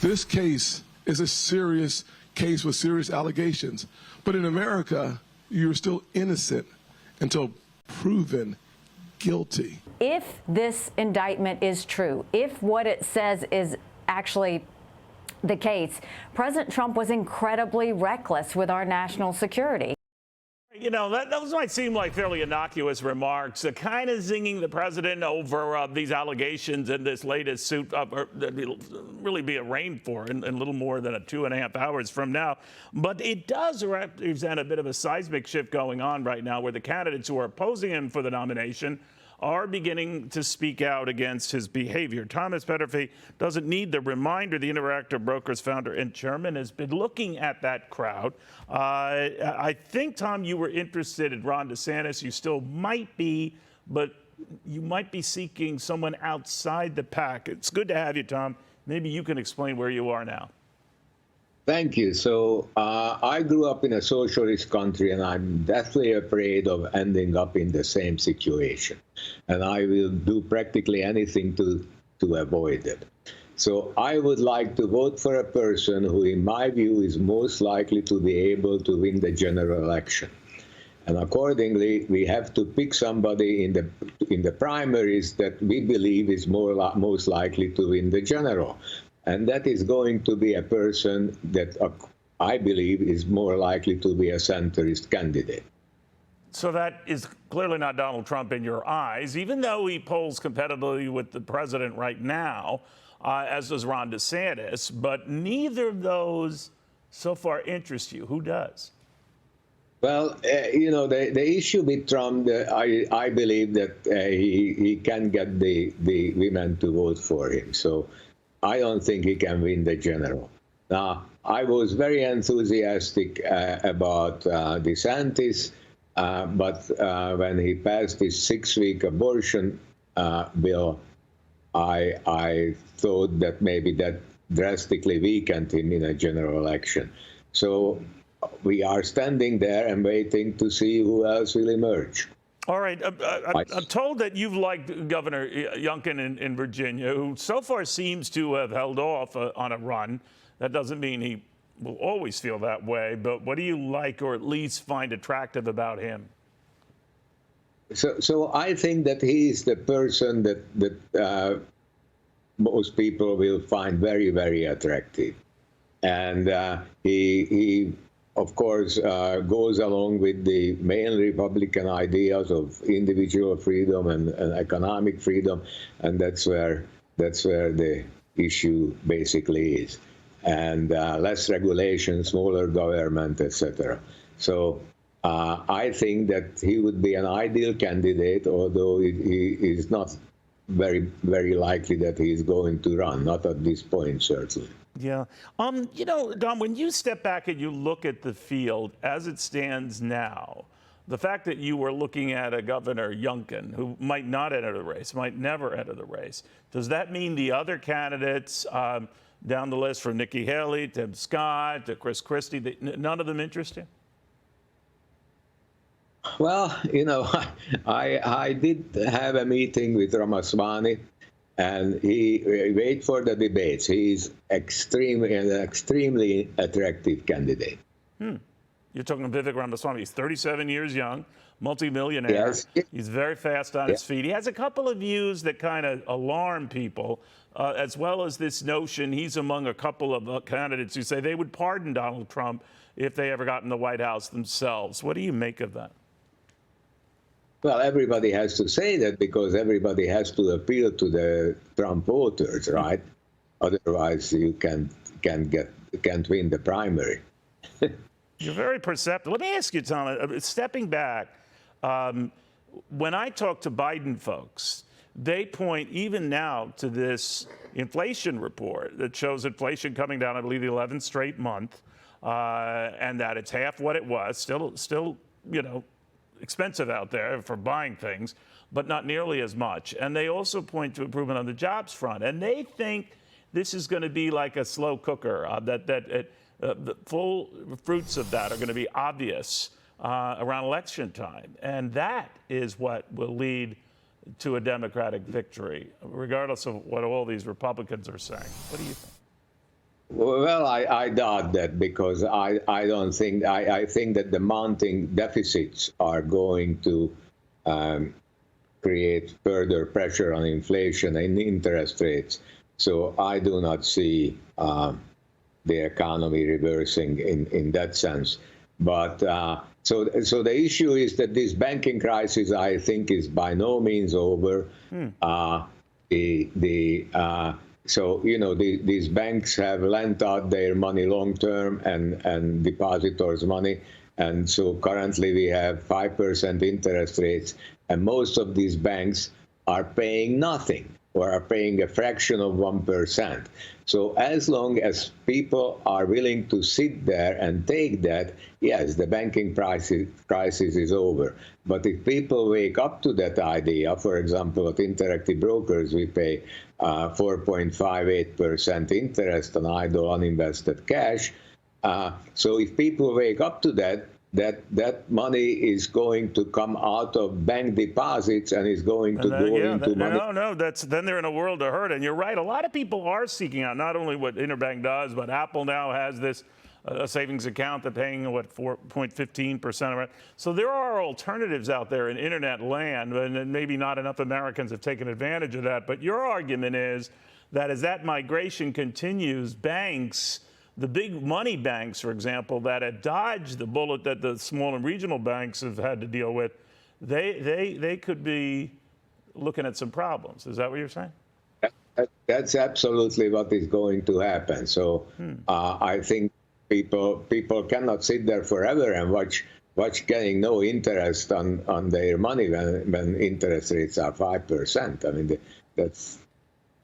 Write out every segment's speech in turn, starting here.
This case is a serious case with serious allegations. But in America, you're still innocent until proven guilty. If this indictment is true, if what it says is actually the case, President Trump was incredibly reckless with our national security. You know, those might seem like fairly innocuous remarks, kind of zinging the president over these allegations in this latest suit that will really be arraigned for in little more than 2.5 hours from now. But it does represent a bit of a seismic shift going on right now, where the candidates who are opposing him for the nomination are beginning to speak out against his behavior. Thomas Peterffy doesn't need the reminder. The Interactive Brokers founder and chairman has been looking at that crowd. I think, Tom, you were interested in Ron DeSantis. You still might be, but you might be seeking someone outside the pack. It's good to have you, Tom. Maybe you can explain where you are now. Thank you. So I grew up in a socialist country, and I'm deathly afraid of ending up in the same situation. And I will do practically anything to avoid it. So I would like to vote for a person who, in my view, is most likely to be able to win the general election. And accordingly, we have to pick somebody in the primaries that we believe is most likely to win the general. And that is going to be a person that I believe is more likely to be a centrist candidate. So that is clearly not Donald Trump in your eyes, even though he polls competitively with the president right now, as does Ron DeSantis. But neither of those so far interest you. Who does? Well, you know, the issue with Trump, I believe that he can get the women to vote for him. So I don't think he can win the general. Now, I was very enthusiastic about DeSantis, but when he passed his 6-week abortion bill, I thought that maybe that drastically weakened him in a general election. So we are standing there and waiting to see who else will emerge. All right. I'm told that you've liked Governor Youngkin in Virginia, who so far seems to have held off on a run. That doesn't mean he will always feel that way. But what do you like, or at least find attractive about him? So I think that he is the person that most people will find very, very attractive. And he of course, goes along with the main Republican ideas of individual freedom and economic freedom, and that's where the issue basically is. And less regulation, smaller government, etc. So I think that he would be an ideal candidate, although he is not very, very likely that he is going to run, not at this point, certainly. Yeah. You know, Don, when you step back and you look at the field as it stands now, the fact that you were looking at a Governor Youngkin who might not enter the race, might never enter the race, does that mean the other candidates down the list, from Nikki Haley, Tim Scott, to Chris Christie, none of them interest you? Well, you know, I did have a meeting with Ramaswamy, and he wait for the debates. He's an extremely attractive candidate. You're talking to Vivek Ramaswamy. He's 37 years young, multimillionaire. Yes. He's very fast on his feet. He has a couple of views that kind of alarm people, as well as this notion he's among a couple of candidates who say they would pardon Donald Trump if they ever got in the White House themselves. What do you make of that? Well, everybody has to say that because everybody has to appeal to the Trump voters, right? Otherwise, you can't win the primary. You're very perceptive. Let me ask you, Tom, stepping back, when I talk to Biden folks, they point even now to this inflation report that shows inflation coming down, I believe, the 11th straight month, and that it's half what it was. Still, you know, expensive out there for buying things, but not nearly as much. And they also point to improvement on the jobs front. And they think this is going to be like a slow cooker, the full fruits of that are going to be obvious around election time. And that is what will lead to a Democratic victory, regardless of what all these Republicans are saying. What do you think? Well, I doubt that, because I think that the mounting deficits are going to create further pressure on inflation and interest rates. So I do not see the economy reversing in that sense. But so the issue is that this banking crisis, I think, is by no means over. So, you know, these banks have lent out their money long term and depositors' money. And so currently we have 5% interest rates, and most of these banks are paying nothing, or are paying a fraction of 1%. So as long as people are willing to sit there and take that, yes, the banking crisis is over. But if people wake up to that idea, for example, at Interactive Brokers, we pay 4.58% interest on idle uninvested cash. So if people wake up to that money is going to come out of bank deposits and is going to go into money. No, then they're in a world of hurt. And you're right. A lot of people are seeking out not only what Interbank does, but Apple now has this a savings account. They're paying, what, 4.15% of it. So there are alternatives out there in internet land, and maybe not enough Americans have taken advantage of that. But your argument is that as that migration continues, banks, the big money banks, for example, that had dodged the bullet that the small and regional banks have had to deal with, they could be looking at some problems. Is that what you're saying? That's absolutely what is going to happen. So I think people cannot sit there forever and watch getting no interest on their money when interest rates are 5%. I mean,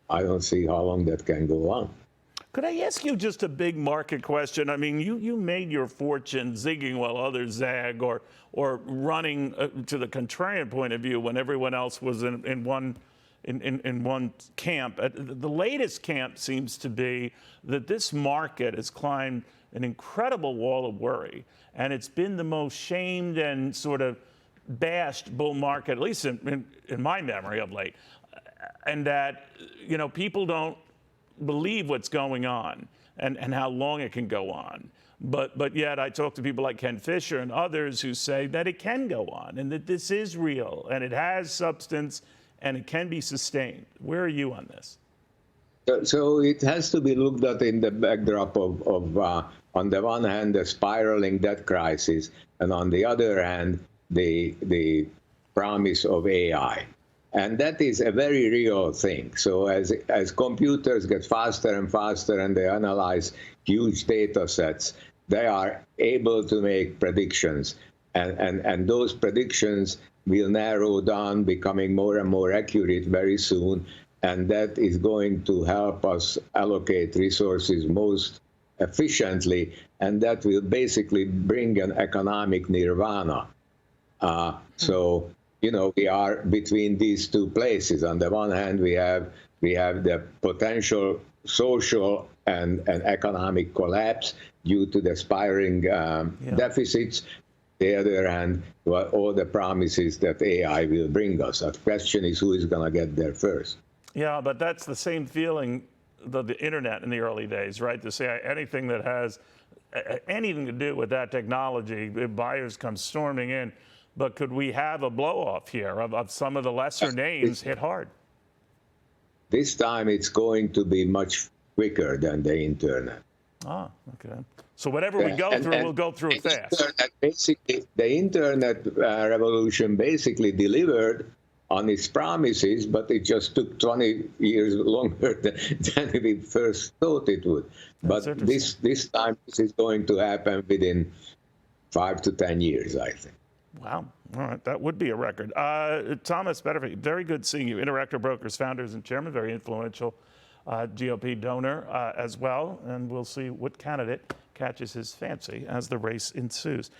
I don't see how long that can go on. Could I ask you just a big market question? I mean, you made your fortune zigging while others zag, or running to the contrarian point of view when everyone else was in one camp. The latest camp seems to be that this market has climbed an incredible wall of worry, and it's been the most shamed and sort of bashed bull market, at least in my memory of late, and that, you know, people don't believe what's going on and how long it can go on. But yet I talk to people like Ken Fisher and others who say that it can go on and that this is real and it has substance and it can be sustained. Where are you on this? So it has to be looked at in the backdrop of on the one hand, the spiraling debt crisis, and on the other hand, the promise of AI. And that is a very real thing. So as computers get faster and faster and they analyze huge data sets, they are able to make predictions. And those predictions will narrow down, becoming more and more accurate very soon. And that is going to help us allocate resources most efficiently. And that will basically bring an economic nirvana. So, you know, we are between these two places. On the one hand, we have the potential social and economic collapse due to the spiraling deficits. On the other hand, all the promises that AI will bring us. The question is, who is going to get there first? Yeah, but that's the same feeling of the internet in the early days, right? To say anything that has anything to do with that technology, buyers come storming in. But could we have a blow-off here of some of the lesser names hit hard? This time it's going to be much quicker than the internet. Ah, okay. So whatever we go through, we'll go through it fast. The internet revolution basically delivered on its promises, but it just took 20 years longer than we first thought it would. But this time this is going to happen within 5 to 10 years, I think. Wow. All right. That would be a record. Thomas Peterffy, very good seeing you. Interactive Brokers founders and chairman, very influential GOP donor as well. And we'll see what candidate catches his fancy as the race ensues.